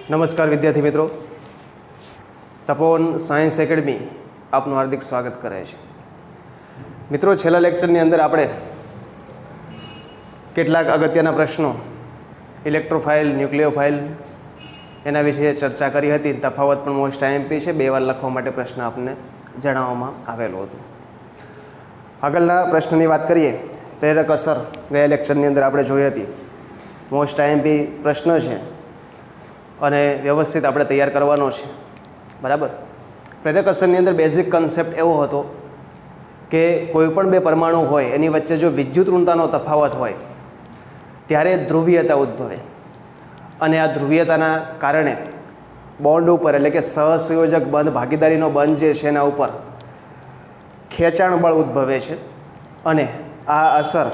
નમસ્કાર વિદ્યાર્થી મિત્રો, તપોવન સાયન્સ એકેડમી આપનું હાર્દિક સ્વાગત કરે છે. મિત્રો, છેલ્લા લેક્ચરની અંદર આપણે કેટલાક અગત્યના પ્રશ્નો ઇલેક્ટ્રોફાઇલ, ન્યુક્લિયોફાઇલ એના વિશે ચર્ચા કરી હતી. તફાવત પણ મોસ્ટ આઈએમપી છે, 2 વાર લખવા માટે પ્રશ્ન આપને જણાવવામાં આવેલો હતો. આગળના પ્રશ્નની વાત કરીએ, પ્રેરક અસર ગયા લેક્ચરની અંદર આપણે જોઈ હતી. મોસ્ટ આઈએમપી પ્રશ્ન છે અને વ્યવસ્થિત આપણે તૈયાર કરવાનો છે, બરાબર. પ્રેરક અસરની અંદર બેઝિક કન્સેપ્ટ એવો હતો કે કોઈ પણ 2 પરમાણુ હોય એની વચ્ચે જો વિદ્યુત ઋણતાનો તફાવત હોય ત્યારે ધ્રુવીયતા ઉદ્ભવે અને આ ધ્રુવીયતાના કારણે બોન્ડ ઉપર એટલે કે સહસંયોજક બંધ, ભાગીદારીનો બંધ જે છે એના ઉપર ખેંચાણ બળ ઉદ્ભવે છે અને આ અસર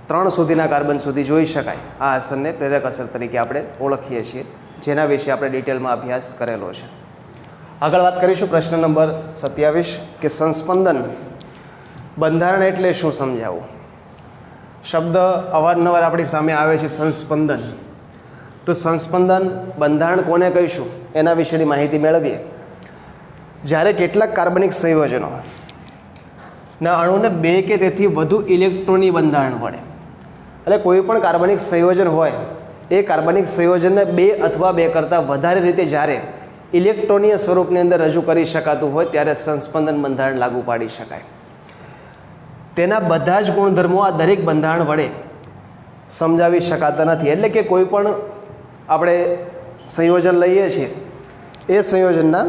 3 સુધીના કાર્બન સુધી જોઈ શકાય. આ અસરને પ્રેરક અસર તરીકે આપણે ઓળખીએ છીએ, જેના વિશે આપણે ડિટેલમાં અભ્યાસ કરેલો છે. આગળ વાત કરીશું પ્રશ્ન નંબર 27 કે સંસ્પંદન બંધારણ એટલે શું સમજાવવું. શબ્દ અવારનવાર આપણી સામે આવે છે, સંસ્પંદન. તો સંસ્પંદન બંધારણ કોને કહીશું એના વિશેની માહિતી મેળવીએ. જ્યારે કેટલાક કાર્બનિક સંયોજનો ના અણુને 2 કે તેથી વધુ ઇલેક્ટ્રોનની બંધારણ પડે, એટલે કોઈ પણ કાર્બનિક સંયોજન હોય એ કાર્બનિક સંયોજનને 2 અથવા 2 કરતાં વધારે રીતે જ્યારે ઇલેક્ટ્રોનીય સ્વરૂપની અંદર રજૂ કરી શકાતું હોય ત્યારે સંસ્પંદન બંધારણ લાગુ પાડી શકાય. તેના બધા જ ગુણધર્મો આ દરેક બંધારણ વડે સમજાવી શકાતા નથી. એટલે કે કોઈ પણ આપણે સંયોજન લઈએ છીએ, એ સંયોજનના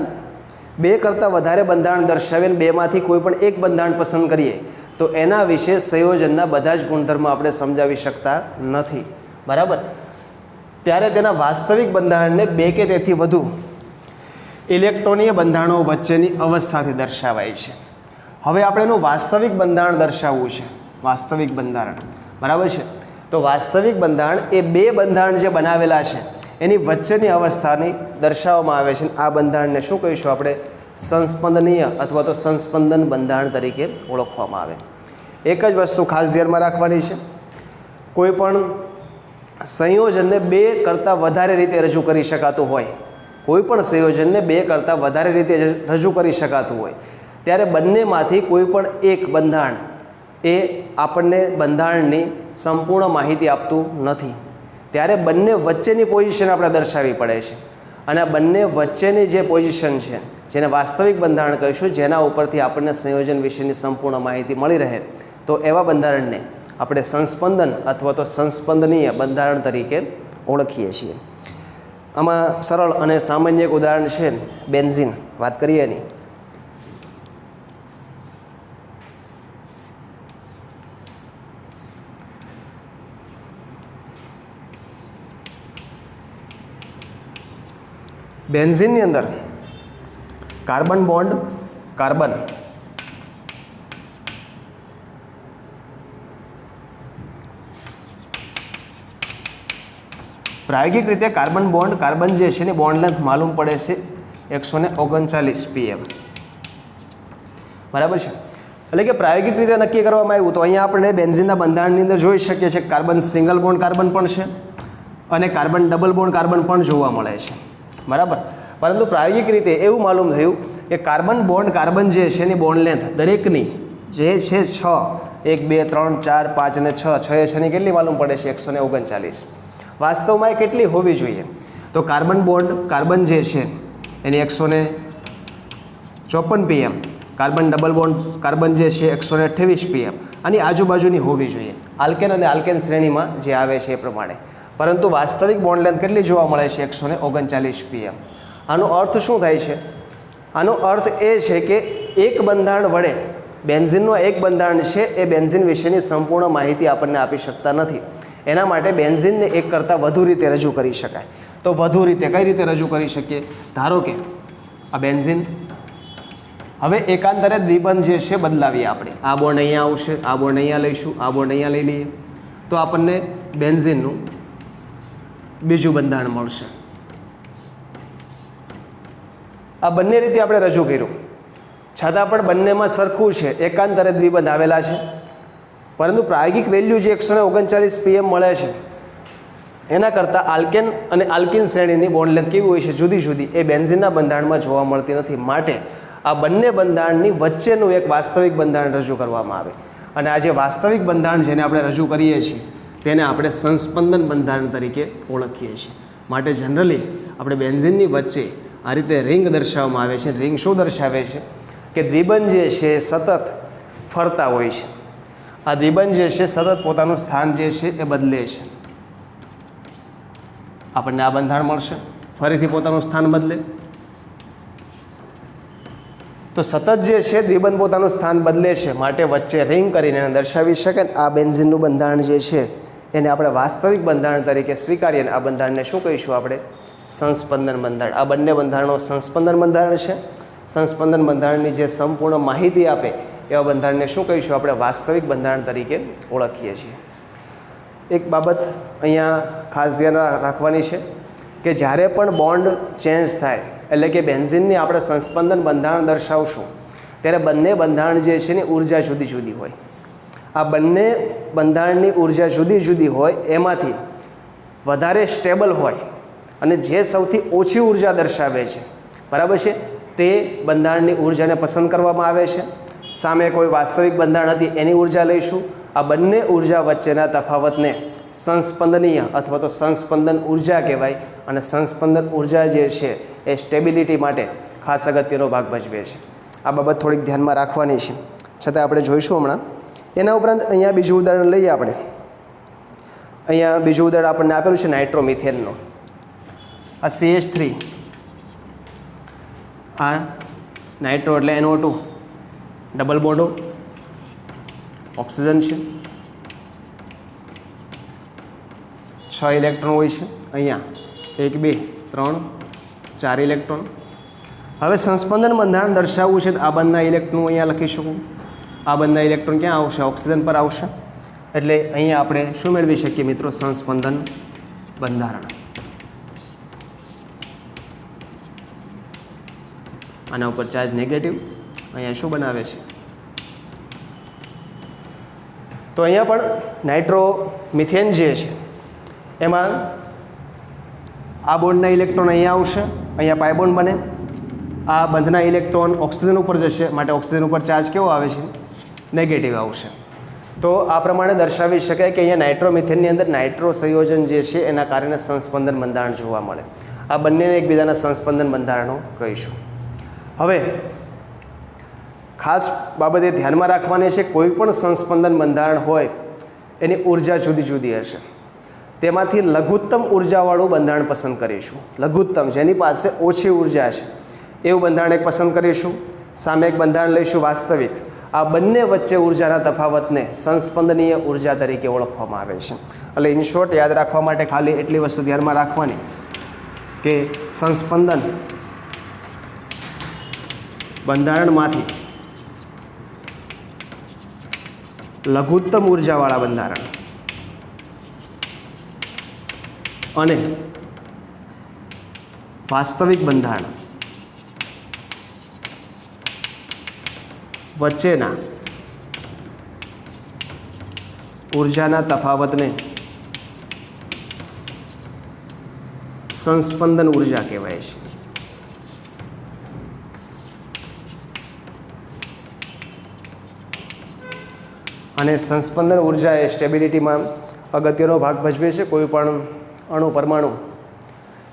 2 કરતાં વધારે બંધારણ દર્શાવીને 2માંથી કોઈ પણ એક બંધારણ પસંદ કરીએ તો એના વિશે સંયોજનના બધા જ ગુણધર્મો આપણે સમજાવી શકતા નથી, બરાબર. ત્યારે તેના વાસ્તવિક બંધારણને 2 કે તેથી વધુ ઇલેક્ટ્રોનીય બંધારણો વચ્ચેની અવસ્થાથી દર્શાવાય છે. હવે આપણે એનું વાસ્તવિક બંધારણ દર્શાવવું છે, વાસ્તવિક બંધારણ, બરાબર છે. તો વાસ્તવિક બંધારણ એ 2 બંધારણ જે બનાવેલા છે એની વચ્ચેની અવસ્થાની દર્શાવવામાં આવે છે. આ બંધારણને શું કહીશું આપણે? સંસ્પંદનીય અથવા તો સંસ્પંદન બંધારણ તરીકે ઓળખવામાં આવે. એક જ વસ્તુ ખાસ ધ્યાનમાં રાખવાની છે, કોઈ પણ સંયોજનને 2 કરતાં વધારે રીતે રજૂ કરી શકાતું હોય, કોઈ પણ સંયોજનને 2 કરતાં વધારે રીતે રજૂ કરી શકાતું હોય ત્યારે બંનેમાંથી કોઈ પણ એક બંધારણ એ આપણને બંધારણની સંપૂર્ણ માહિતી આપતું નથી. ત્યારે બંને વચ્ચેની પોઝિશન આપણે દર્શાવવી પડે છે અને આ બંને વચ્ચેની જે પોઝિશન છે જેને વાસ્તવિક બંધારણ કહીશું, જેના ઉપરથી આપણને સંયોજન વિશેની સંપૂર્ણ માહિતી મળી રહે, તો એવા બંધારણને આપણે સંસ્પંદન અથવા તો સંસ્પંદનીય બંધારણ તરીકે ઓળખીએ છીએ. આમાં સરળ અને સામાન્ય એક ઉદાહરણ છે બેન્ઝીન. વાત કરીએ એની. બેન્ઝીનની અંદર કાર્બન બોન્ડ કાર્બન પ્રાયોગિક રીતે કાર્બન બોન્ડ કાર્બન જે છે એની બોન્ડ લેન્થ માલુમ પડે છે 139 pm, બરાબર છે. એટલે કે પ્રાયોગિક રીતે નક્કી કરવામાં આવ્યું. તો અહીંયા આપણે બેન્ઝીનના બંધારણની અંદર જોઈ શકીએ છીએ કાર્બન સિંગલ બોન્ડ કાર્બન પણ છે અને કાર્બન ડબલ બોન્ડ કાર્બન પણ જોવા મળે છે, બરાબર. પરંતુ પ્રાયોગિક રીતે એવું માલુમ થયું કે કાર્બન બોન્ડ કાર્બન જે છે એની બોન્ડ લેન્થ દરેકની જે છે 6, 1, 2, 3, 4, 5 અને 6 એ છે એની કેટલી માલુમ પડે છે? 139. વાસ્તવમાં એ કેટલી હોવી જોઈએ? તો કાર્બન બોન્ડ કાર્બન જે છે એની 154 pm, carbon double bond carbon જે છે 128 pm, આની આજુબાજુની હોવી જોઈએ આલ્કેન અને આલ્કેન શ્રેણીમાં જે આવે છે એ પ્રમાણે. પરંતુ વાસ્તવિક બોન્ડ લેન્થ કેટલી જોવા મળે છે? 139 pm. આનો અર્થ શું થાય છે? આનો અર્થ એ છે કે એક બંધારણ વડે બેન્ઝીનનું એક બંધારણ છે એ બેન્ઝીન વિશેની સંપૂર્ણ માહિતી આપણને આપી શકતા નથી. એના માટે બેન્ઝીનને 1 કરતાં વધુ રીતે રજૂ કરી શકાય. તો વધુ રીતે કઈ રીતે રજૂ કરી શકીએ? ધારો કે આ બેન્ઝીન, હવે એકાંતરે દ્વિબંધ જે છે બદલાવીએ આપણે. આ બોન્ડ અહીંયા આવશે, આ બોન્ડ અહીંયા લઈશું, આ બોન્ડ અહીંયા લઈ લઈએ તો આપણને બેન્ઝીનનું બીજું બંધારણ મળશે. આ બંને રીતે આપણે રજૂ કર્યું, છતાં પણ બંનેમાં સરખું છે, એકાંતરે દ્વિબંધ આવેલા છે. પરંતુ પ્રાયોગિક વેલ્યુ જે 139 pm મળે છે એના કરતાં આલ્કેન અને આલ્કિન શ્રેણીની બોન્ડ લેન્થ કેવી હોય છે, જુદી જુદી, એ બેન્ઝીનના બંધારણમાં જોવા મળતી નથી. માટે આ બંને બંધારણની વચ્ચેનું એક વાસ્તવિક બંધારણ રજૂ કરવામાં આવે, અને આ જે વાસ્તવિક બંધારણ જેને આપણે રજૂ કરીએ છીએ તેને આપણે સંસ્પંદન બંધારણ તરીકે ઓળખીએ છીએ. માટે જનરલી આપણે બેન્ઝીનની વચ્ચે આ રીતે રિંગ દર્શાવવામાં આવે છે. રિંગ શું દર્શાવે છે કે દ્વિબંધ જે છે સતત ફરતા હોય છે. આ દ્વિબંધ જે છે સતત પોતાનું સ્થાન જે છે એ બદલે છે. આપણને આ બંધારણ મળશે, ફરીથી પોતાનું સ્થાન બદલે. તો સતત જે છે દ્વિબંધ પોતાનું સ્થાન બદલે છે, માટે વચ્ચે રિંગ કરીને એને દર્શાવી શકે. આ બેન્ઝીનનું બંધારણ જે છે એને આપણે વાસ્તવિક બંધારણ તરીકે સ્વીકારીએ. આ બંધારણને શું કહીશું આપણે? સંસ્પંદન બંધારણ. આ બંને બંધારણો સંસ્પંદન બંધારણ છે. સંસ્પંદન બંધારણની જે સંપૂર્ણ માહિતી આપે એવા બંધારણને શું કહીશું આપણે? વાસ્તવિક બંધારણ તરીકે ઓળખીએ છીએ. એક બાબત અહીંયા ખાસ ધ્યાન રાખવાની છે કે જ્યારે પણ બોન્ડ ચેન્જ થાય, એટલે કે બેન્ઝીનની આપણે સંસ્પંદન બંધારણ દર્શાવશું, ત્યારે બંને બંધારણ જે છે એની ઉર્જા જુદી જુદી હોય. આ બંને બંધારણની ઉર્જા જુદી જુદી હોય, એમાંથી વધારે સ્ટેબલ હોય અને જે સૌથી ઓછી ઉર્જા દર્શાવે છે, બરાબર છે, તે બંધારણની ઉર્જાને પસંદ કરવામાં આવે છે. સામે કોઈ વાસ્તવિક બંધારણ હતી એની ઉર્જા લઈશું. આ બંને ઉર્જા વચ્ચેના તફાવતને સંસ્પંદનીય અથવા તો સંસ્પંદન ઉર્જા કહેવાય. અને સંસ્પંદન ઉર્જા જે છે એ સ્ટેબિલિટી માટે ખાસ અગત્યનો ભાગ ભજવે છે. આ બાબત થોડીક ધ્યાનમાં રાખવાની છે, છતાં આપણે જોઈશું હમણાં. એના ઉપરાંત અહીંયા બીજું ઉદાહરણ લઈએ આપણે. અહીંયા બીજું ઉદાહરણ આપણને આપેલું છે નાઇટ્રોમિથેનનું. આ CH3, આ નાઇટ્રો એટલે NO2, ડબલ બોન્ડો, ઓક્સિજન છે, 6 ઇલેક્ટ્રોન હોય છે. અહીંયા 1 2 3 4 ઇલેક્ટ્રોન. હવે સંસ્પંદન બંધારણ દર્શાવવું છે તો આ બંધના ઇલેક્ટ્રોન અહીંયા લખી શકું. આ બંધના ઇલેક્ટ્રોન ક્યાં આવશે? ઓક્સિજન પર આવશે. એટલે અહીંયા આપણે શું મેળવી શકીએ મિત્રો? સંસ્પંદન બંધારણ. આના ઉપર ચાર્જ નેગેટિવ, અહીંયા શું બનાવે છે? તો અહીંયા પણ નાઇટ્રોમિથેન જે છે એમાં આ બોન્ડના ઇલેક્ટ્રોન અહીંયા આવશે, અહીંયા પાય બોન્ડ બને. આ બંધના ઇલેક્ટ્રોન ઓક્સિજન ઉપર જશે, માટે ઓક્સિજન ઉપર ચાર્જ કેવો આવે છે? નેગેટિવ આવશે. તો આ પ્રમાણે દર્શાવી શકાય કે અહીંયા નાઇટ્રોમિથેનની અંદર નાઇટ્રો સંયોજન જે છે એના કારણે સંસ્પંદન બંધારણ જોવા મળે. આ બંનેને એકબીજાના સંસ્પંદન બંધારણો કહીશું. હવે ખાસ બાબતે ધ્યાનમાં રાખવાની છે, કોઈ પણ સંસ્પંદન બંધારણ હોય એની ઉર્જા જુદી જુદી હશે. તેમાંથી લઘુત્તમ ઉર્જાવાળું બંધારણ પસંદ કરીશું. લઘુત્તમ, જેની પાસે ઓછી ઉર્જા છે એવું બંધારણ એક પસંદ કરીશું. સામે એક બંધારણ લઈશું વાસ્તવિક. આ બંને વચ્ચે ઉર્જાના તફાવતને સંસ્પંદનીય ઉર્જા તરીકે ઓળખવામાં આવે છે. એટલે ઇન શોર્ટ યાદ રાખવા માટે ખાલી એટલી વસ્તુ ધ્યાનમાં રાખવાની કે સંસ્પંદન બંધારણમાંથી લઘુત્તમ ઉર્જાવાળા બંધારણ અને વાસ્તવિક બંધારણ વચ્ચેના ઉર્જાના તફાવતને સંસ્પંદન ઉર્જા કહેવાય છે. અને સંસ્પંદન ઉર્જા એ સ્ટેબિલિટીમાં અગત્યનો ભાગ ભજવે છે. કોઈ પણ અણુ પરમાણુ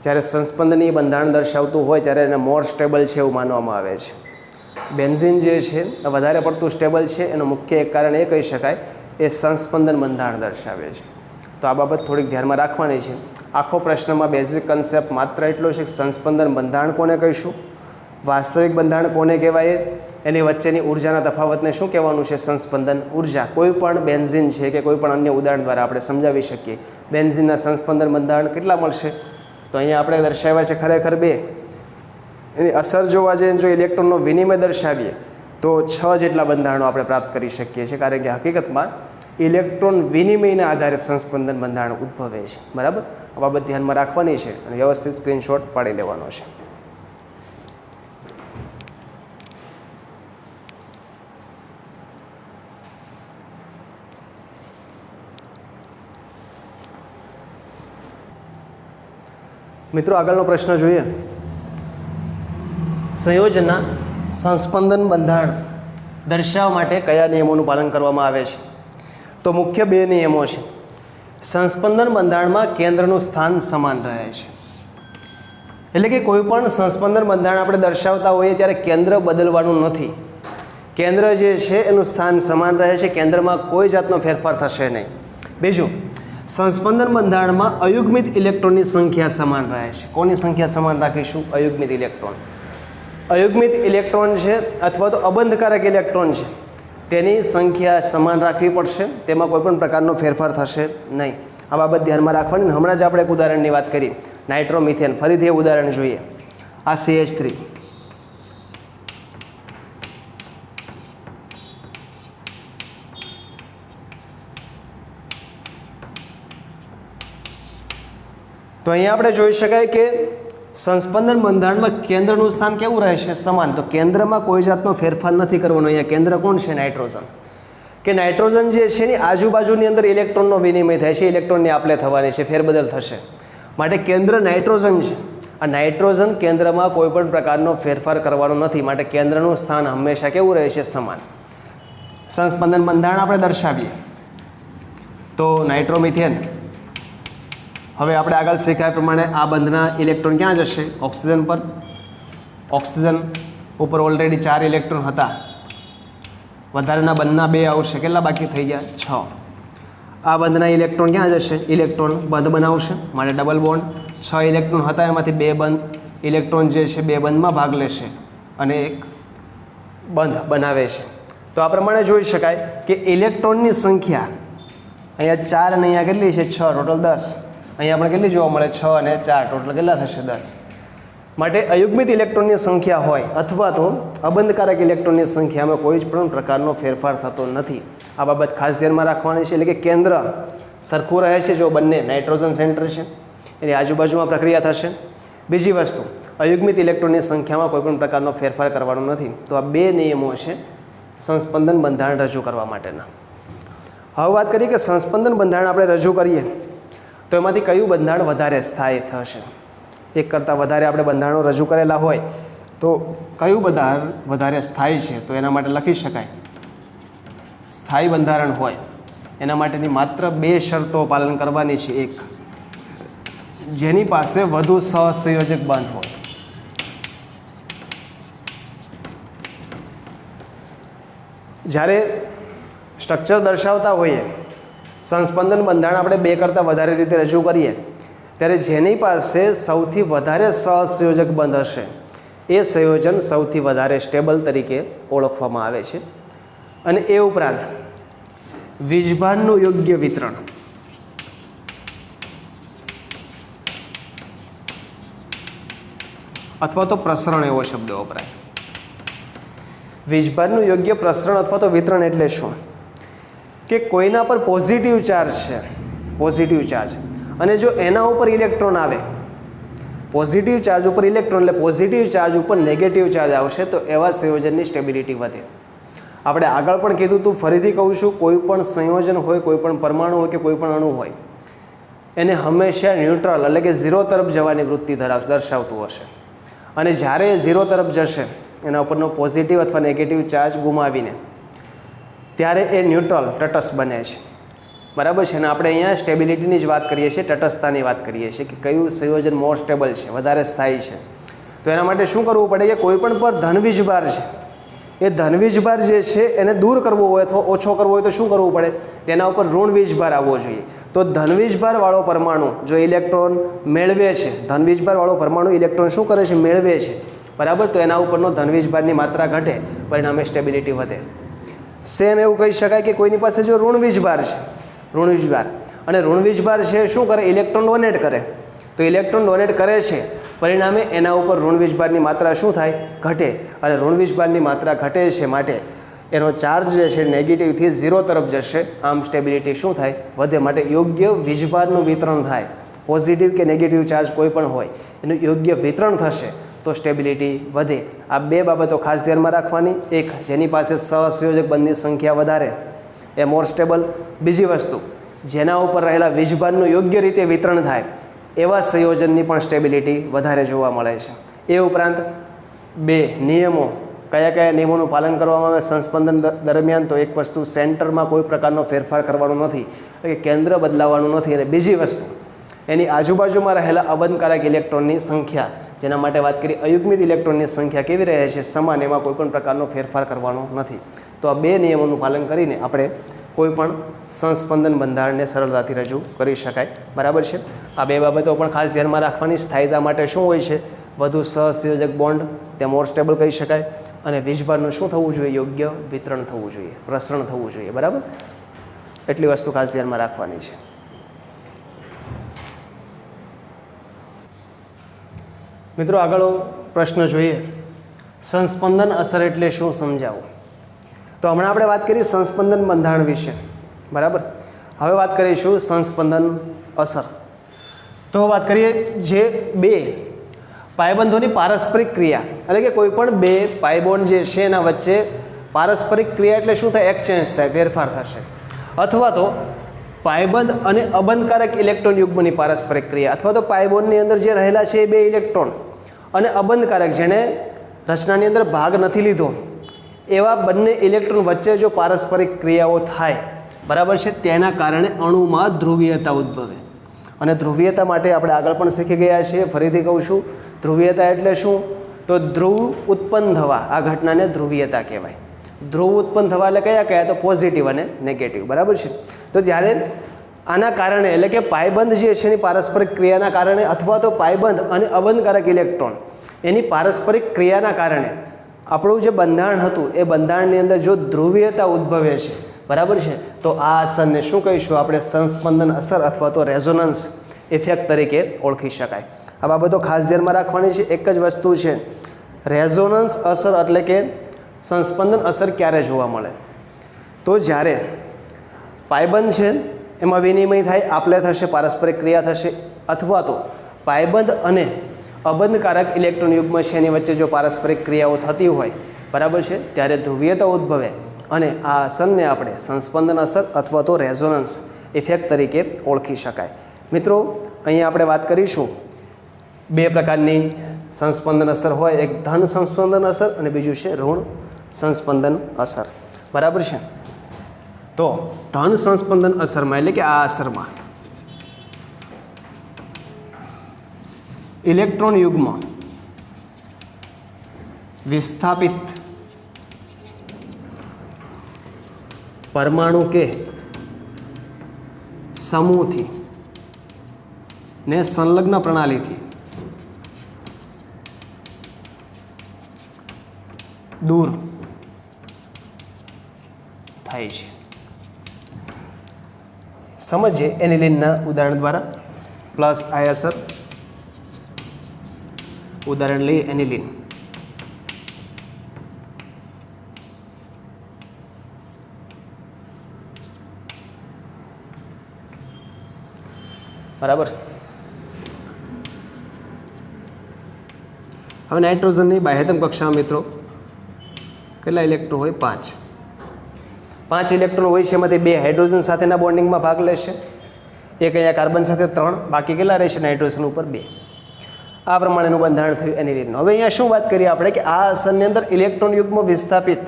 જ્યારે સંસ્પંદનીય બંધારણ દર્શાવતું હોય ત્યારે એને મોર સ્ટેબલ છે એવું માનવામાં આવે છે. બેન્ઝીન જે છે વધારે પડતું સ્ટેબલ છે, એનું મુખ્ય એક કારણ એ કહી શકાય એ સંસ્પંદન બંધારણ દર્શાવે છે. તો આ બાબત થોડીક ધ્યાનમાં રાખવાની છે. આખો પ્રશ્નમાં બેઝિક કન્સેપ્ટ માત્ર એટલો છે કે સંસ્પંદન બંધારણ કોને કહીશું, વાસ્તવિક બંધારણ કોને કહેવાય, એની વચ્ચેની ઉર્જાના તફાવતને શું કહેવાનું છે? સંસ્પંદન ઉર્જા. કોઈ પણ બેન્ઝીન છે કે કોઈ પણ અન્ય ઉદાહરણ દ્વારા આપણે સમજાવી શકીએ. બેન્ઝીનના સંસ્પંદન બંધારણ કેટલા મળશે? તો અહીંયા આપણે દર્શાવ્યા છે ખરેખર 2. એની અસર જોવા જઈએ, જો ઇલેક્ટ્રોનનો વિનિમય દર્શાવીએ તો 6 જેટલા બંધારણો આપણે પ્રાપ્ત કરી શકીએ છીએ. કારણ કે હકીકતમાં ઇલેક્ટ્રોન વિનિમયના આધારે સંસ્પંદન બંધારણ ઉદ્ભવે છે. બરાબર, આ બાબત ધ્યાનમાં રાખવાની છે અને વ્યવસ્થિત સ્ક્રીનશોટ પાડી લેવાનો છે. મિત્રો આગળનો પ્રશ્ન જોઈએ. સંયોજનના સંસ્પંદન બંધારણ દર્શાવવા માટે કયા નિયમોનું પાલન કરવામાં આવે છે? તો મુખ્ય બે નિયમો છે. સંસ્પંદન બંધારણમાં કેન્દ્રનું સ્થાન સમાન રહે છે, એટલે કે કોઈ પણ સંસ્પંદન બંધારણ આપણે દર્શાવતા હોઈએ ત્યારે કેન્દ્ર બદલવાનું નથી. કેન્દ્ર જે છે એનું સ્થાન સમાન રહે છે, કેન્દ્રમાં કોઈ જાતનો ફેરફાર થશે નહીં. બીજું, સંસ્પંદન બંધારણમાં અયુગ્મિત ઇલેક્ટ્રોનની સંખ્યા સમાન રહે છે. કોની સંખ્યા સમાન રાખીશું? અયુગ્મિત ઇલેક્ટ્રોન. અયુગ્મિત ઇલેક્ટ્રોન છે અથવા તો અબંધકારક ઇલેક્ટ્રોન છે, તેની સંખ્યા સમાન રાખવી પડશે, તેમાં કોઈ પણ પ્રકારનો ફેરફાર થશે નહીં. આ બાબત ધ્યાનમાં રાખવાની. હમણાં જ આપણે એક ઉદાહરણની વાત કરી, નાઇટ્રોમિથેન. ફરીથી એ ઉદાહરણ જોઈએ. આ CH3, તો અહીંયા આપણે જોઈ શકાય કે સંસ્પંદન બંધારણમાં કેન્દ્રનું સ્થાન કેવું રહે છે? સમાન. તો કેન્દ્રમાં કોઈ જાતનો ફેરફાર નથી કરવાનો. અહીંયા કેન્દ્ર કોણ છે? નાઇટ્રોજન. કે નાઇટ્રોજન જે છે એની આજુબાજુની અંદર ઇલેક્ટ્રોનનો વિનિમય થાય છે, ઇલેક્ટ્રોનની આપલે થવાની છે, ફેરબદલ થશે. માટે કેન્દ્ર નાઇટ્રોજન છે. આ નાઇટ્રોજન કેન્દ્રમાં કોઈ પણ પ્રકારનો ફેરફાર કરવાનો નથી. માટે કેન્દ્રનું સ્થાન હંમેશા કેવું રહે છે? સમાન. સંસ્પંદન બંધારણ આપણે દર્શાવીએ તો નાઇટ્રોમિથેન. હવે આપણે આગળ શીખ્યા પ્રમાણે આ બંધના ઇલેક્ટ્રોન ક્યાં જશે? ઓક્સિજન પર. ઓક્સિજન ઉપર ઓલરેડી 4 ઇલેક્ટ્રોન હતા, વધારેના બંધના 2 આવશે. કેટલા બાકી થઈ ગયા? 6. આ બંધના ઇલેક્ટ્રોન ક્યાં જશે? ઇલેક્ટ્રોન બંધ બનાવશે, માટે ડબલ બોન્ડ. 6 ઇલેક્ટ્રોન હતા, એમાંથી 2 બંધ ઇલેક્ટ્રોન જે છે 2 બંધમાં ભાગ લેશે અને એક બંધ બનાવે છે. તો આ પ્રમાણે જોઈ શકાય કે ઇલેક્ટ્રોનની સંખ્યા અહીંયા 4 અને અહીંયા કેટલી છે? 6. ટોટલ 10. અહીંયા આપણે કેટલી જોવા મળે? 6 અને 4, ટોટલ કેટલા થશે? 10. માટે અયુગ્મિત ઇલેક્ટ્રોનની સંખ્યા હોય અથવા તો અબંધકારક ઇલેક્ટ્રોનની સંખ્યામાં કોઈ જ પણ પ્રકારનો ફેરફાર થતો નથી. આ બાબત ખાસ ધ્યાનમાં રાખવાની છે. એટલે કે કેન્દ્ર સરખું રહે છે. જો બંને નાઇટ્રોજન સેન્ટર છે એની આજુબાજુમાં પ્રક્રિયા થશે. બીજી વસ્તુ, અયુગ્મિત ઇલેક્ટ્રોનની સંખ્યામાં કોઈ પણ પ્રકારનો ફેરફાર કરવાનો નથી. તો આ 2 નિયમો છે સંસ્પંદન બંધારણ રજૂ કરવા માટેના. હવે વાત કરીએ કે સંસ્પંદન બંધારણ આપણે રજૂ કરીએ તો એમાંથી કયું બંધારણ વધારે સ્થાયી થશે? એક કરતાં વધારે આપણે બંધારણો રજૂ કરેલા હોય તો કયું બંધારણ વધારે સ્થાયી છે? તો એના માટે લખી શકાય, સ્થાયી બંધારણ હોય એના માટેની માત્ર 2 શરતો પાલન કરવાની છે. એક, જેની પાસે વધુ સહસંયોજક બંધ હોય. જ્યારે સ્ટ્રક્ચર દર્શાવતા હોઈએ, સંસ્પંદન બંધારણ આપણે 2 કરતાં વધારે રીતે રજૂ કરીએ ત્યારે જેની પાસે સૌથી વધારે સહસંયોજક બંધ હશે એ સંયોજન સૌથી વધારે સ્ટેબલ તરીકે ઓળખવામાં આવે છે. અને એ ઉપરાંત વીજભારનું યોગ્ય વિતરણ, અથવા તો પ્રસરણ એવો શબ્દ વપરાય. વીજભારનું યોગ્ય પ્રસરણ અથવા તો વિતરણ એટલે શું? કે કોઈના પર પોઝિટિવ ચાર્જ છે, પોઝિટિવ ચાર્જ, અને જો એના ઉપર ઇલેક્ટ્રોન આવે, પોઝિટિવ ચાર્જ ઉપર ઇલેક્ટ્રોન એટલે પોઝિટિવ ચાર્જ ઉપર નેગેટિવ ચાર્જ આવશે, તો એવા સંયોજનની સ્ટેબિલિટી વધે. આપણે આગળ પણ કીધું હતું, ફરીથી કહું છું, કોઈ પણ સંયોજન હોય, કોઈ પણ પરમાણુ હોય કે કોઈ પણ અણુ હોય, એને હંમેશા ન્યુટ્રલ એટલે કે 0 તરફ જવાની વૃત્તિ દર્શાવતું હશે. અને જ્યારે એ 0 તરફ જશે, એના ઉપરનો પોઝિટિવ અથવા નેગેટિવ ચાર્જ ગુમાવીને, ત્યારે એ ન્યુટ્રલ તટસ્થ બને છે. બરાબર છે. અને આપણે અહીંયા સ્ટેબિલિટીની જ વાત કરીએ છીએ, તટસ્થતાની વાત કરીએ છીએ કે કયું સંયોજન મોર સ્ટેબલ છે, વધારે સ્થાયી છે. તો એના માટે શું કરવું પડે કે કોઈ પણ પર ધનવીજભાર છે, એ ધનવીજભાર જે છે એને દૂર કરવો હોય અથવા ઓછો કરવો હોય તો શું કરવું પડે? તેના ઉપર ઋણ વીજભાર આવવો જોઈએ. તો ધનવીજભારવાળો પરમાણુ જો ઇલેક્ટ્રોન મેળવે છે, ધનવીજભારવાળો પરમાણુ ઇલેક્ટ્રોન શું કરે છે? મેળવે છે. બરાબર. તો એના ઉપરનો ધનવીજભારની માત્રા ઘટે, પરિણામે સ્ટેબિલિટી વધે. સેમ એવું કહી શકાય કે કોઈની પાસે જો ઋણ વીજભાર છે, ઋણ વીજભાર, અને ઋણ વીજભાર છે શું કરે? ઇલેક્ટ્રોન ડોનેટ કરે. તો ઇલેક્ટ્રોન ડોનેટ કરે છે, પરિણામે એના ઉપર ઋણ વીજભારની માત્રા શું થાય? ઘટે. અને ઋણ વીજભારની માત્રા ઘટે છે માટે એનો ચાર્જ જે છે નેગેટિવથી 0 તરફ જશે, આમ સ્ટેબિલિટી શું થાય? વધે. માટે યોગ્ય વીજભારનું વિતરણ થાય, પોઝિટિવ કે નેગેટિવ ચાર્જ કોઈ પણ હોય એનું યોગ્ય વિતરણ થશે તો સ્ટેબિલિટી વધે. આ 2 બાબતો ખાસ ધ્યાનમાં રાખવાની. એક, જેની પાસે સહસંયોજક બંધની સંખ્યા વધારે એ મોર સ્ટેબલ. બીજી વસ્તુ, જેના ઉપર રહેલા વીજભારનું યોગ્ય રીતે વિતરણ થાય એવા સંયોજનની પણ સ્ટેબિલિટી વધારે જોવા મળે છે. એ ઉપરાંત 2 નિયમો, કયા કયા નિયમોનું પાલન કરવામાં આવે સંસ્પંદન દરમિયાન? તો એક વસ્તુ, સેન્ટરમાં કોઈ પ્રકારનો ફેરફાર કરવાનો નથી, એટલે કે કેન્દ્ર બદલાવાનું નથી. અને બીજી વસ્તુ, એની આજુબાજુમાં રહેલા અબંધકારક ઇલેક્ટ્રોનની સંખ્યા, જેના માટે વાત કરી અયુગ્મિત ઇલેક્ટ્રોનની સંખ્યા કેવી રહે છે? સમાન. એમાં કોઈ પણ પ્રકારનો ફેરફાર કરવાનો નથી. તો આ 2 નિયમોનું પાલન કરીને આપણે કોઈ પણ સંસ્પંદન બંધારણને સરળતાથી રજૂ કરી શકાય. બરાબર છે. આ 2 બાબતો પણ ખાસ ધ્યાનમાં રાખવાની. સ્થાયીતા માટે શું હોય છે? વધુ સહસંયોજક બોન્ડ, તે મોર સ્ટેબલ કહી શકાય. અને વીજભારનું શું થવું જોઈએ? યોગ્ય વિતરણ થવું જોઈએ, પ્રસરણ થવું જોઈએ. બરાબર, એટલી વસ્તુ ખાસ ધ્યાનમાં રાખવાની છે. મિત્રો, આગળ પ્રશ્ન જોઈએ, સંસ્પંદન અસર એટલે શું? સમજાવો. તો હમણાં આપણે વાત કરી સંસ્પંદન બંધારણ વિશે. બરાબર, હવે વાત કરીશું સંસ્પંદન અસર. તો વાત કરીએ જે 2 પાયબંધોની પારસ્પરિક ક્રિયા, એટલે કે કોઈ પણ 2 પાયબોન્ડ જે છે એના વચ્ચે પારસ્પરિક ક્રિયા એટલે શું થાય? એક્સચેન્જ થાય, ફેરફાર થશે. અથવા તો પાયબંધ અને અબંધકારક ઇલેક્ટ્રોન યુગ્મની પારસ્પરિક ક્રિયા, અથવા તો પાયબોન્ડની અંદર જે રહેલા છે એ 2 ઇલેક્ટ્રોન અને અબંધકારક, જેણે રચનાની અંદર ભાગ નથી લીધો, એવા બંને ઇલેક્ટ્રોન વચ્ચે જો પારસ્પરિક ક્રિયાઓ થાય, બરાબર છે, તેના કારણે અણુમાં ધ્રુવીયતા ઉદ્ભવે. અને ધ્રુવીયતા માટે આપણે આગળ પણ શીખી ગયા છીએ. ફરીથી કહું છું, ધ્રુવીયતા એટલે શું? તો ધ્રુવ ઉત્પન્ન થવા, આ ઘટનાને ધ્રુવીયતા કહેવાય. ધ્રુવ ઉત્પન્ન થવા એટલે કયા? તો પોઝિટિવ અને નેગેટિવ. બરાબર છે. તો જ્યારે આના કારણે, એટલે કે પાયબંધ જે છે એની પારસ્પરિક ક્રિયાના કારણે, અથવા તો પાયબંધ અને અબંધકારક ઇલેક્ટ્રોન એની પારસ્પરિક ક્રિયાના કારણે આપણું જે બંધારણ હતું એ બંધારણની અંદર જો ધ્રુવીયતા ઉદ્ભવે છે, બરાબર છે, તો આ અસરને શું કહીશું આપણે? સંસ્પંદન અસર અથવા તો રેઝોનન્સ ઇફેક્ટ તરીકે ઓળખી શકાય. આ બાબતો ખાસ ધ્યાનમાં રાખવાની છે. એક જ વસ્તુ છે, રેઝોનન્સ અસર એટલે કે સંસ્પંદન અસર ક્યારે જોવા મળે? તો જ્યારે પાયબંધ છે એમાં વિનિમય થાય, આપલે થશે, પારસ્પરિક ક્રિયા થશે, અથવા તો પાયબંધ અને અબંધકારક ઇલેક્ટ્રોન યુગ્મ છે એની વચ્ચે જો પારસ્પરિક ક્રિયાઓ થતી હોય, બરાબર છે, ત્યારે ધ્રુવીયતા ઉદ્ભવે અને આ અસરને આપણે સંસ્પંદન અસર અથવા તો રેઝોનન્સ ઇફેક્ટ તરીકે ઓળખી શકાય. મિત્રો, અહીંયા આપણે વાત કરીશું 2 પ્રકારની સંસ્પંદન અસર હોય. એક ધન સંસ્પંદન અસર અને બીજું છે ઋણ સંસ્પંદન અસર. બરાબર છે. તો ધન સંસ્પંદન અસરમાં, એટલે કે આ અસરમાં ઇલેક્ટ્રોન યુગ્મ વિસ્થાપિત પરમાણુ કે સમૂહથી ને સંલગ્ન પ્રણાલીથી દૂર થાય છે. સમજીએ એનિલિનના ઉદાહરણ દ્વારા. પ્લસ આ અસર, ઉદાહરણ લઈએ એનિલિન. બરાબર. હવે નાઇટ્રોજનની બાહ્યતમ કક્ષામાં મિત્રો કેટલા ઇલેક્ટ્રોન હોય? 5 ઇલેક્ટ્રોન હોય છે. એમાંથી 2 હાઇડ્રોજન સાથેના બોન્ડિંગમાં ભાગ લેશે, એક અહીંયા કાર્બન સાથે 3, બાકી કેટલા રહેશે? નાઇટ્રોજન ઉપર 2. આ પ્રમાણેનું બંધારણ થયું એનિલિનનું. હવે અહીંયા શું વાત કરીએ આપણે કે આ અસરની અંદર ઇલેક્ટ્રોન યુગ્મ વિસ્થાપિત,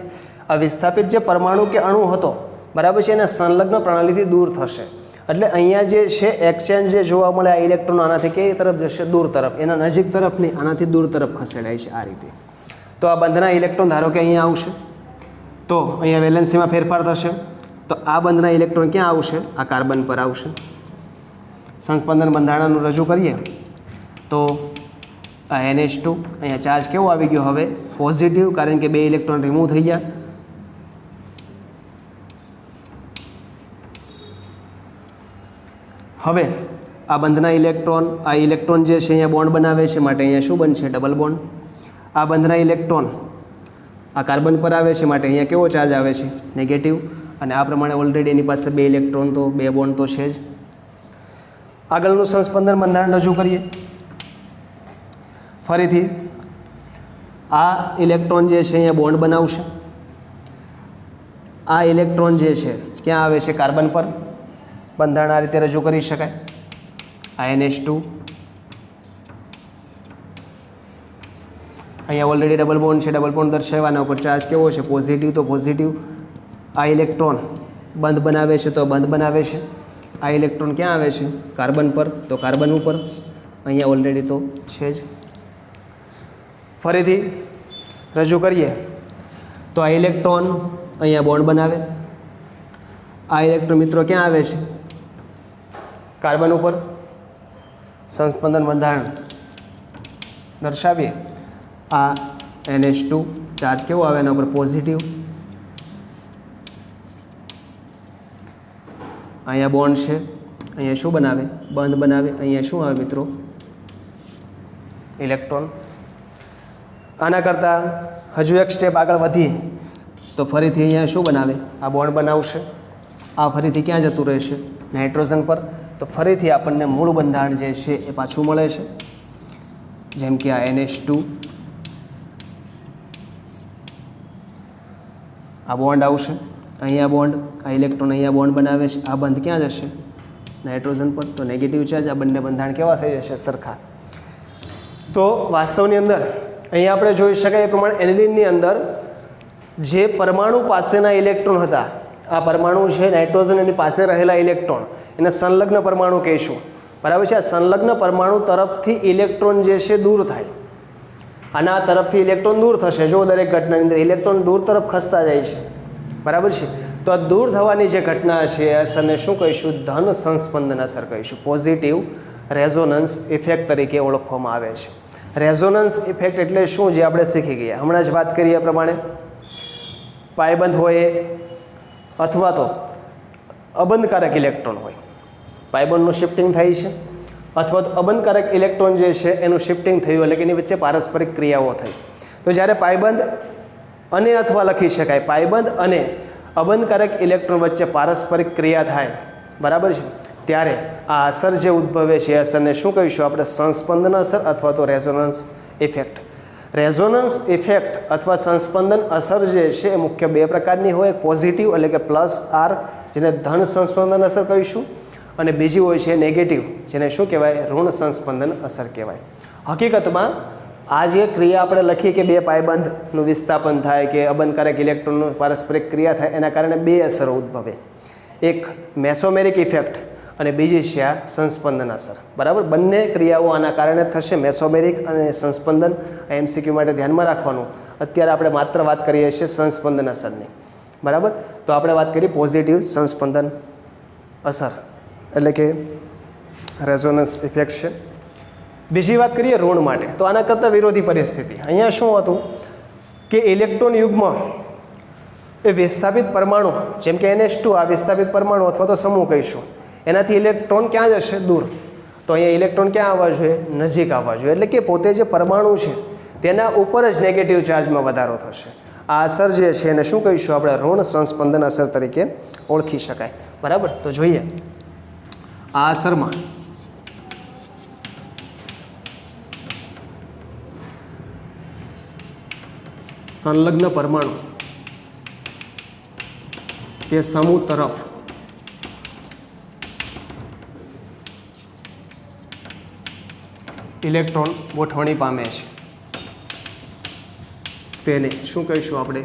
આ વિસ્થાપિત જે પરમાણુ કે અણુ હતો, બરાબર છે, એને સંલગ્ન પ્રણાલીથી દૂર થશે. એટલે અહીંયા જે છે એક્સચેન્જ જે જોવા મળે, આ ઇલેક્ટ્રોન આનાથી કઈ તરફ જશે? દૂર તરફ. એના નજીક તરફ નહીં, આનાથી દૂર તરફ ખસેડાય છે આ રીતે. તો આ બંધના ઇલેક્ટ્રોન ધારો કે અહીંયા આવશે, તો અહીંયા વેલેન્સીમાં ફેરફાર થશે, તો આ બંધના ઇલેક્ટ્રોન ક્યાં આવશે? આ કાર્બન પર આવશે. સંસ્પંદન બંધારણનું રજૂ કરીએ તો આ NH2, અહીંયા ચાર્જ કેવો આવી ગયો? હવે પોઝિટિવ, કારણ કે 2 ઇલેક્ટ્રોન રિમૂવ થઈ ગયા. હવે આ બંધના ઇલેક્ટ્રોન, આ ઇલેક્ટ્રોન જે છે અહીંયા બોન્ડ બનાવે છે, માટે અહીંયા શું બનશે? Double bond. આ બંધના ઇલેક્ટ્રોન આ કાર્બન પર આવે છે, માટે અહીંયા કેવો ચાર્જ આવે છે? નેગેટિવ. અને આ પ્રમાણે ઓલરેડી એની પાસે 2 ઇલેક્ટ્રોન તો 2 બોન્ડ તો છે જ. આગળનું સંસ્પંદન બંધારણ રજૂ કરીએ. ફરીથી આ ઇલેક્ટ્રોન જે છે અહીંયા બોન્ડ બનાવશે. આ ઇલેક્ટ્રોન જે છે ક્યાં આવે છે? કાર્બન પર. બંધારણ આ રીતે રજૂ કરી શકાય. આ NH2 અહીંયા ઓલરેડી ડબલ બોન્ડ છે, ડબલ બોન્ડ દર્શાવવાના ઉપર ચાર્જ કેવો છે પોઝિટિવ, તો પોઝિટિવ. આ ઇલેક્ટ્રોન બંધ બનાવે છે તો બંધ બનાવે છે. આ ઇલેક્ટ્રોન ક્યાં આવે છે કાર્બન પર, તો કાર્બન ઉપર. અહીંયા ઓલરેડી તો છે જ. ફરીથી રજૂ કરીએ તો આ ઇલેક્ટ્રોન અહીંયા બોન્ડ બનાવે. આ ઇલેક્ટ્રોન મિત્રો ક્યાં આવે છે કાર્બન ઉપર. સંસ્પંદન બંધારણ દર્શાવીએ. આ NH2 ચાર્જ કેવો આવે એના ઉપર પોઝિટિવ. અહીંયા બોન્ડ છે, અહીંયા શું બનાવે બંધ બનાવે. અહીંયા શું આવે મિત્રો ઇલેક્ટ્રોન. આના કરતાં હજુ એક સ્ટેપ આગળ વધીએ તો ફરીથી અહીંયા શું બનાવે આ બોન્ડ બનાવશે. આ ફરીથી ક્યાં જતું રહેશે નાઇટ્રોજન પર. તો ફરીથી આપણને મૂળ બંધારણ જે છે એ પાછું મળે છે. જેમ કે આ NH2 આ બોન્ડ આવશે, અહીંયા બોન્ડ, આ ઇલેક્ટ્રોન અહીંયા બોન્ડ બનાવે છે. આ બંધ ક્યાં જશે નાઇટ્રોજન પર, તો નેગેટિવ ચાર્જ. આ બંને બંધારણ કેવા થઈ જશે સરખા. તો વાસ્તવની અંદર અહીંયા આપણે જોઈ શકાય એ પ્રમાણે એનિલિનની અંદર જે પરમાણુ પાસેના ઇલેક્ટ્રોન હતા, આ પરમાણુ છે નાઇટ્રોજન, એની પાસે રહેલા ઇલેક્ટ્રોન એને સંલગ્ન પરમાણુ કહીશું. બરાબર છે. આ સંલગ્ન પરમાણુ તરફથી ઇલેક્ટ્રોન જે છે દૂર થાય. આના તરફથી ઇલેક્ટ્રોન દૂર થશે. જો દરેક ઘટનાની અંદર ઇલેક્ટ્રોન દૂર તરફ ખસતા જાય છે. બરાબર છે. તો આ દૂર થવાની જે ઘટના છે એ અસરને શું કહીશું ધન સંસ્પંદન અસર કહીશું. પોઝિટિવ રેઝોનન્સ ઇફેક્ટ તરીકે ઓળખવામાં આવે છે. રેઝોનન્સ ઇફેક્ટ એટલે શું જે આપણે શીખી ગયા હમણાં જ વાત કરીએ એ પ્રમાણે. પાયબંધ હોય અથવા તો અબંધકારક ઇલેક્ટ્રોન હોય, પાયબંધનું શિફ્ટિંગ થાય છે, અથવા તો અબંધકારક ઇલેક્ટ્રોન જે છે એનું શિફ્ટિંગ થયું એટલે કે એની વચ્ચે પારસ્પરિક ક્રિયાઓ થઈ. તો જ્યારે પાયબંધ અને અથવા લખી શકાય, પાયબંધ અને અબંધકારક ઇલેક્ટ્રોન વચ્ચે પારસ્પરિક ક્રિયા થાય, બરાબર છે, ત્યારે આ અસર જે ઉદ્ભવે છે એ અસરને શું કહીશું આપણે સંસ્પંદન અસર અથવા તો રેઝોનન્સ ઇફેક્ટ. રેઝોનન્સ ઇફેક્ટ અથવા સંસ્પંદન અસર જે છે એ મુખ્ય બે પ્રકારની હોય. પોઝિટિવ એટલે કે +R જેને ધન સંસ્પંદન અસર કહીશું, અને બીજી હોય છે નેગેટિવ જેને શું કહેવાય ઋણ સંસ્પંદન અસર કહેવાય. હકીકતમાં આ જે ક્રિયા આપણે લખીએ કે બે પાયબંધનું વિસ્થાપન થાય કે અબંધકારક ઇલેક્ટ્રોનનું પારસ્પરિક ક્રિયા થાય એના કારણે બે અસરો ઉદ્ભવે. એક મેસોમેરિક ઇફેક્ટ અને બીજી છે આ સંસ્પંદન અસર. બરાબર. બંને ક્રિયાઓ આના કારણે થશે, મેસોમેરિક અને સંસ્પંદન. MCQ માટે ધ્યાનમાં રાખવાનું. અત્યારે આપણે માત્ર વાત કરીએ છીએ સંસ્પંદન અસરની. બરાબર. તો આપણે વાત કરીએ પોઝિટિવ સંસ્પંદન અસર એટલે કે રેઝોનન્સ ઇફેક્ટ છે. બીજી વાત કરીએ ઋણ માટે, તો આના કરતાં વિરોધી પરિસ્થિતિ. અહીંયા શું હતું કે ઇલેક્ટ્રોન યુગ્મ એ વિસ્થાપિત પરમાણુ જેમ કે NH2 આ વિસ્થાપિત પરમાણુ અથવા તો સમૂહ કહીશું, એનાથી ઇલેક્ટ્રોન ક્યાં જશે દૂર. તો અહીંયા ઇલેક્ટ્રોન ક્યાં આવવા જોઈએ નજીક આવવા જોઈએ. એટલે કે પોતે જે પરમાણુ છે તેના ઉપર જ નેગેટિવ ચાર્જમાં વધારો થશે. આ અસર જે છે એને શું કહીશું આપણે ઋણ સંસ્પંદન અસર તરીકે ઓળખી શકાય. બરાબર. તો જોઈએ આ અસરમાં સંલગ્ન પરમાણુ કે સમૂહ તરફ ઇલેક્ટ્રોન ગોઠવણી પામે છે તેને શું કહીશું આપણે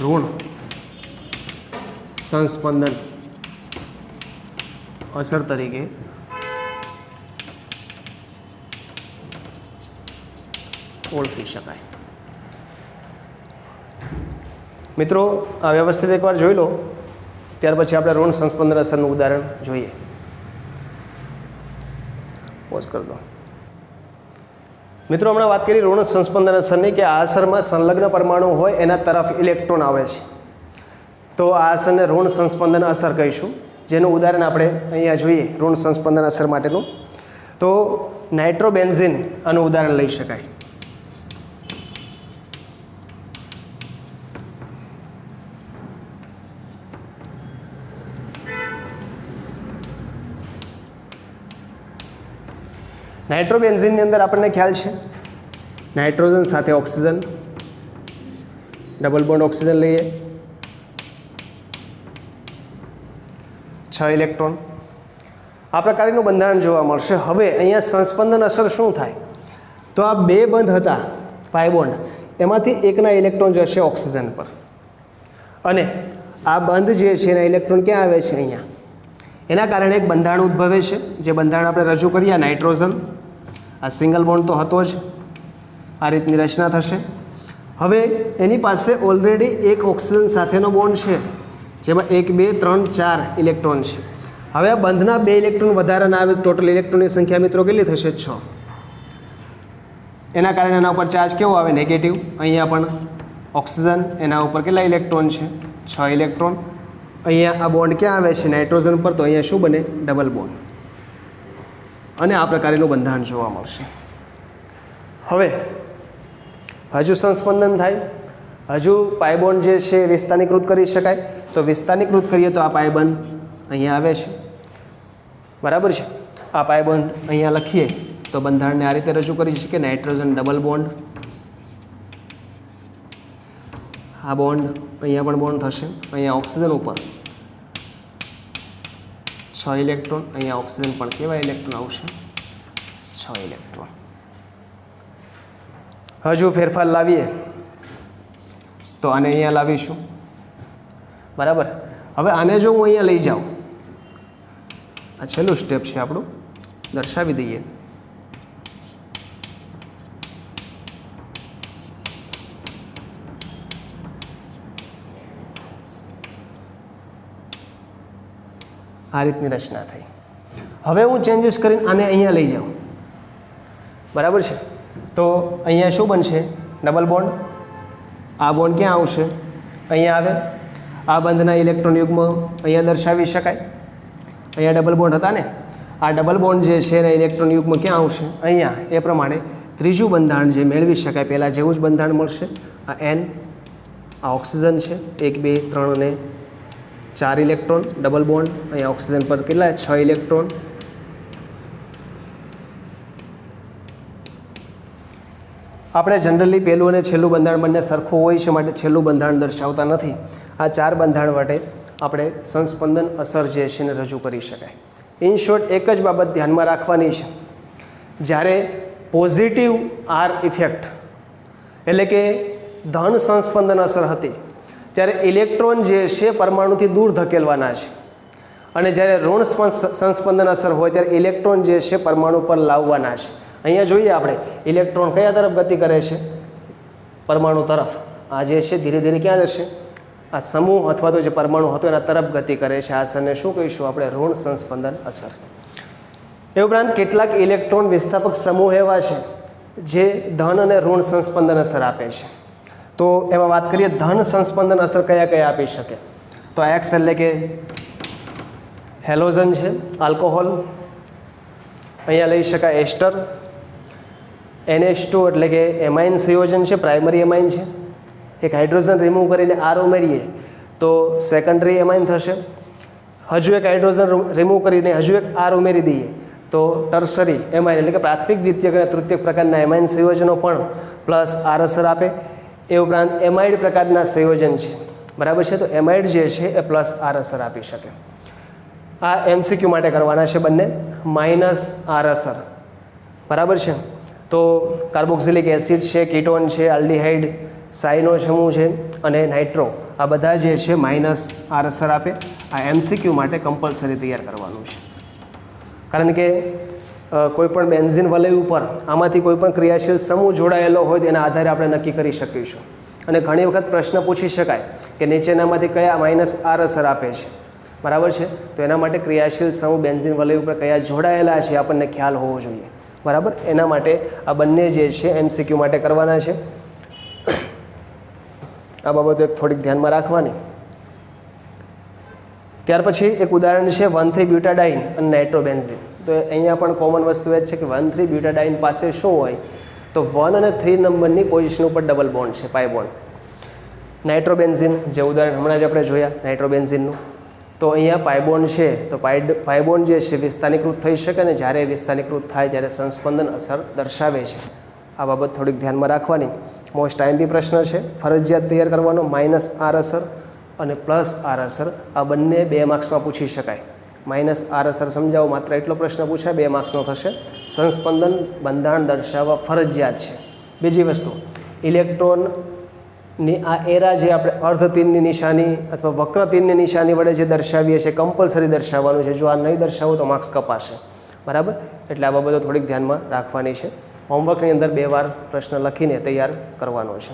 ઋણ સંસ્પંદન અસર તરીકે ઓળખી શકાય. મિત્રો આ વ્યવસ્થિત એકવાર જોઈ લો, ત્યાર પછી આપણે ઋણ સંસ્પંદન અસરનું ઉદાહરણ જોઈએ. પોઝ કરી દો. મિત્રો હમણાં વાત કરી ઋણ સંસ્પંદન અસરની કે આ અસરમાં સંલગ્ન પરમાણુ હોય એના તરફ ઇલેક્ટ્રોન આવે છે, તો આ અસરને ઋણ સંસ્પંદન અસર કહીશું. જેનું ઉદાહરણ આપણે અહીંયા જોઈએ ઋણ સંસ્પંદન અસર માટેનું, તો નાઇટ્રોબેન્ઝિન આનું ઉદાહરણ લઈ શકાય. નાઇટ્રોબેન્ઝિનની અંદર આપણને ખ્યાલ છે નાઇટ્રોજન સાથે ઓક્સિજન, ડબલ બોન્ડ ઓક્સિજન લઈએ, 6 ઇલેક્ટ્રોન, આ પ્રકારનું બંધારણ જોવા મળશે. હવે અહીંયા સંસ્પંદન અસર શું થાય, તો આ બે બંધ હતા પાઈ બોન્ડ એમાંથી એકના ઇલેક્ટ્રોન જશે ઓક્સિજન પર અને આ બંધ જે છે એના ઇલેક્ટ્રોન ક્યાં આવે છે અહીંયા. એના કારણે એક બંધારણ ઉદ્ભવે છે જે બંધારણ આપણે રજૂ કરીએ નાઇટ્રોજન. આ સિંગલ બોન્ડ તો હતો જ, આ રીતની રચના થશે. હવે એની પાસે ઓલરેડી એક ઓક્સિજન સાથેનો બોન્ડ છે જેમાં 1 2 3 4 ઇલેક્ટ્રોન છે. હવે આ બંધના 2 ઇલેક્ટ્રોન વધારાના આવે, ટોટલ ઇલેક્ટ્રોનની સંખ્યા મિત્રો કેટલી થશે? 6. એના કારણે એના ઉપર ચાર્જ કેવો આવે? નેગેટિવ. અહીંયા પણ ઓક્સિજન, એના ઉપર કેટલા ઇલેક્ટ્રોન છે? 6 ઇલેક્ટ્રોન. અહીંયા આ બોન્ડ ક્યાં આવે છે? નાઇટ્રોજન પર. તો અહીંયા શું બને? Double bond. અને આ પ્રકારનું બંધારણ જોવા મળશે. હવે હજુ સંસ્પંદન થાય, હજુ પાઈ બોન્ડ જે છે વિસ્તારીકૃત કરી શકાય. તો વિસ્તારીકૃત કરીએ તો આ પાઈ બોન્ડ અહીંયા આવે છે, બરાબર છે. આ પાઈ બોન્ડ અહીંયા લખીએ તો બંધારણને આ રીતે રજૂ કરી શકીએ. નાઇટ્રોજન ડબલ બોન્ડ, આ બોન્ડ અહીંયા પણ બોન્ડ થશે. અહીંયા ઓક્સિજન ઉપર 6 ઇલેક્ટ્રોન, અહીંયા ઓક્સિજન પણ કેવા ઇલેક્ટ્રોન આવશે? 6 ઇલેક્ટ્રોન. હજુ ફેરફાર લાવીએ તો આને અહીંયા લાવીશું, બરાબર. હવે આને જો હું અહીંયા લઈ જાઉં, આ છેલ્લું સ્ટેપ છે આપણું, દર્શાવી દઈએ. આ રીતની રચના થઈ. હવે હું ચેન્જીસ કરીને આને અહીંયા લઈ જાઉં, બરાબર છે. તો અહીંયા શું બનશે? Double bond. આ બોન્ડ ક્યાં આવશે? અહીંયા આવે. આ બંધના ઇલેક્ટ્રોન યુગ્મ અહીંયા દર્શાવી શકાય. અહીંયા ડબલ બોન્ડ હતા ને, આ ડબલ બોન્ડ જે છે એના ઇલેક્ટ્રોન યુગ્મ ક્યાં આવશે? અહીંયા. એ પ્રમાણે ત્રીજું બંધારણ જે મેળવી શકાય પહેલાં જેવું જ બંધારણ મળશે. આ N, આ ઓક્સિજન છે, 1 2 3 અને 4 ઇલેક્ટ્રોન, ડબલ બોન્ડ. અહીંયા ઓક્સિજન પર કેટલા? 6 ઇલેક્ટ્રોન. આપણે જનરલી પહેલું અને છેલ્લું બંધારણ બંને સરખું હોય છે માટે છેલ્લું બંધારણ દર્શાવતા નથી. આ 4 બંધારણ માટે આપણે સંસ્પંદન અસર જે છે એને રજૂ કરી શકાય. ઇન શોર્ટ એક જ બાબત ધ્યાનમાં રાખવાની છે, જ્યારે પોઝિટિવ આર ઇફેક્ટ એટલે કે ધન સંસ્પંદન અસર હતી ત્યારે ઇલેક્ટ્રોન જે છે પરમાણુથી દૂર ધકેલવાના છે, અને જ્યારે ઋણ સંસ્પંદન અસર હોય ત્યારે ઇલેક્ટ્રોન જે છે પરમાણુ પર લાવવાના છે. અહીંયા જોઈએ આપણે ઇલેક્ટ્રોન કયા તરફ ગતિ કરે છે? પરમાણુ તરફ. આ જે છે ધીરે ધીરે ક્યાં જશે? આ સમૂહ અથવા તો જે પરમાણુ હતો એના તરફ ગતિ કરે છે. આ અસરને શું કહીશું આપણે? ઋણ સંસ્પંદન અસર. એ ઉપરાંત કેટલાક ઇલેક્ટ્રોન વિસ્થાપક સમૂહ એવા છે જે ધન અને ઋણ સંસ્પંદન અસર આપે છે. તો એમાં વાત કરીએ ધન સંસ્પંદન અસર કયા કયા આપી શકે? તો એક્સ એટલે કે હેલોજન છે, આલ્કોહોલ. અહીંયા લઈ શકાય એસ્ટર. NH2 એટલે કે એમાઇન સંયોજન છે, પ્રાઇમરી એમાઇન છે. એક હાઇડ્રોજન રિમૂવ કરીને આર ઉમેરીએ તો સેકન્ડરી એમાઇન થશે. હજુ એક હાઇડ્રોજન રિમૂવ કરીને હજુ એક આર ઉમેરી દઈએ તો ટર્સરી એમાઇન એટલે કે પ્રાથમિક, દ્વિતીયક અને તૃતીયક પ્રકારના એમાઇન સંયોજનો પણ પ્લસ આર અસર આપે. એ ઉપરાંત એમાઇડ પ્રકારના સંયોજન છે, બરાબર છે. તો એમાઇડ જે છે એ પ્લસ આર અસર આપી શકે. આ MCQ માટે કરવાના છે બંને, માઇનસ આર અસર, બરાબર છે. તો કાર્બોક્સિલિક એસિડ છે, કીટોન છે, આલ્ડીહાઇડ, સાઇનો સમૂહ છે અને નાઇટ્રો, આ બધા જે છે માઇનસ આર અસર આપે. આ MCQ માટે કમ્પલસરી તૈયાર કરવાનું છે, કારણ કે કોઈપણ બેન્ઝિન વલય ઉપર આમાંથી કોઈપણ ક્રિયાશીલ સમૂહ જોડાયેલો હોય તેના આધારે આપણે નક્કી કરી શકીશું. અને ઘણી વખત પ્રશ્ન પૂછી શકાય કે નીચેનામાંથી કયા માઇનસ આર અસર આપે છે, બરાબર છે. તો એના માટે ક્રિયાશીલ સમૂહ બેન્ઝિન વલય ઉપર કયા જોડાયેલા છે આપણને ખ્યાલ હોવો જોઈએ, બરાબર. એના માટે આ બંને જે છે MCQ માટે કરવાના છે. આ બાબતો એક થોડીક ધ્યાનમાં રાખવાની. ત્યાર પછી એક ઉદાહરણ છે 1,3-બ્યુટાડાઇન અને નાઇટ્રોબેન્ઝિન. તો અહીંયા પણ કોમન વસ્તુ એ જ છે કે 1,3-બ્યુટાડાઇન પાસે શું હોય? તો 1 અને 3 નંબરની પોઝિશન ઉપર ડબલ બોન્ડ છે, પાઈ બોન્ડ. નાઇટ્રોબેન્ઝિન જે ઉદાહરણ હમણાં જ આપણે જોયા નાઇટ્રોબેન્ઝિનનું, તો અહીંયા પાઈ બોન્ડ છે. તો પાઈ બોન્ડ જે છે વિસ્તારીકૃત થઈ શકે, અને જ્યારે વિસ્તારીકૃત થાય ત્યારે સંસ્પંદન અસર દર્શાવે છે. આ બાબત થોડીક ધ્યાનમાં રાખવાની. મોસ્ટ IMP પ્રશ્ન છે, ફરજિયાત તૈયાર કરવાનો. માઇનસ આર અસર અને પ્લસ આર અસર આ બંને 2 માર્ક્સમાં પૂછી શકાય. માઇનસ આર અસર સમજાવો, માત્ર એટલો પ્રશ્ન પૂછાય, 2 માર્ક્સનો થશે. સંસ્પંદન બંધારણ દર્શાવવા ફરજિયાત છે. બીજી વસ્તુ ઇલેક્ટ્રોનની આ એરા જે આપણે અર્ધતીનની નિશાની અથવા વક્રતીનની નિશાની વડે જે દર્શાવીએ છીએ કમ્પલસરી દર્શાવવાનું છે. જો આ નહીં દર્શાવો તો માર્ક્સ કપાશે. બરાબર, એટલે આ બાબતો થોડીક ધ્યાનમાં રાખવાની છે. હોમવર્કની અંદર 2 વાર પ્રશ્ન લખીને તૈયાર કરવાનો છે.